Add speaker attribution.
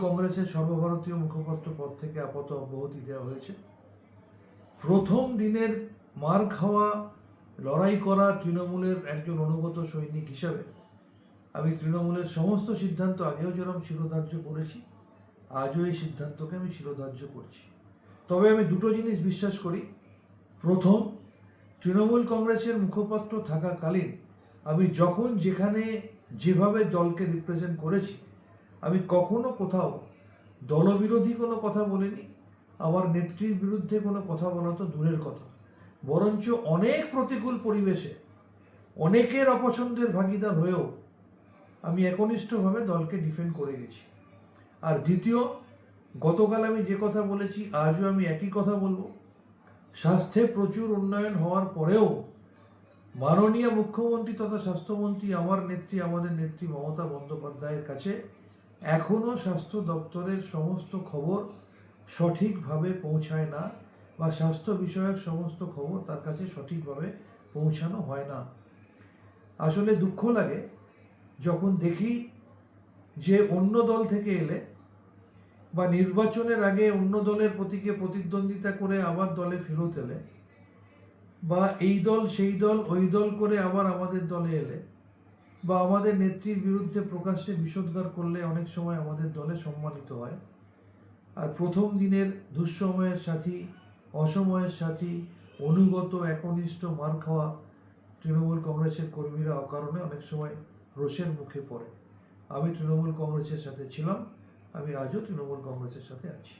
Speaker 1: কংগ্রেসের সর্বভারতীয় মুখপাত্র পদ থেকে আপাতত অব্যাহতি দেওয়া হয়েছে। প্রথম দিনের মার খাওয়া লড়াই করা তৃণমূলের একজন অনুগত সৈনিক হিসাবে আমি তৃণমূলের সমস্ত সিদ্ধান্ত আগেও যেরকম শিরোধার্য করেছি, আজও এই সিদ্ধান্তকে আমি শিরোধার্য করছি। তবে আমি দুটো জিনিস বিশ্বাস করি। প্রথম, তৃণমূল কংগ্রেসের মুখপাত্র থাকাকালীন আমি যখন যেখানে যেভাবে দলকে রিপ্রেজেন্ট করেছি, আমি কখনো কোথাও দলবিরোধী কোনো কথা বলিনি। আমার নেত্রীর বিরুদ্ধে কোনো কথা বলা তো দূরের কথা, বরঞ্চ অনেক প্রতিকূল পরিবেশে অনেকের অপছন্দের ভাগিদার হয়েও আমি একনিষ্ঠভাবে দলকে ডিফেন্ড করে গেছি। আর দ্বিতীয়, গতকাল আমি যে কথা বলেছি আজও আমি একই কথা বলবো। স্বাস্থ্যে প্রচুর উন্নয়ন হওয়ার পরেও মাননীয় মুখ্যমন্ত্রী তথা স্বাস্থ্যমন্ত্রী আমাদের নেত্রী মমতা বন্দ্যোপাধ্যায়ের কাছে এখনও স্বাস্থ্য দপ্তরের সমস্ত খবর সঠিকভাবে পৌঁছায় না, বা স্বাস্থ্য বিষয়ক সমস্ত খবর তার কাছে সঠিকভাবে পৌঁছানো হয় না। আসলে দুঃখ লাগে যখন দেখি যে অন্য দল থেকে এলে বা নির্বাচনের আগে অন্য দলের প্রতীকে প্রতিদ্বন্দ্বিতা করে আবার দলে ফেরত এলে, বা এই দল সেই দল ওই দল করে আবার আমাদের দলে এলে, বা আমাদের নেত্রীর বিরুদ্ধে প্রকাশ্যে বিষোদ্গার করলে অনেক সময় আমাদের দলে সম্মানিত হয়। আর প্রথম দিনের দুঃসময়ের সাথী, অসময়ের সাথী, অনুগত একনিষ্ঠ মার খাওয়া তৃণমূল কংগ্রেসের কর্মীরা অকারণে অনেক সময় রোষের মুখে পড়ে। আমি তৃণমূল কংগ্রেসের সাথে ছিলাম, আমি আজও তৃণমূল কংগ্রেসের সাথে আছি।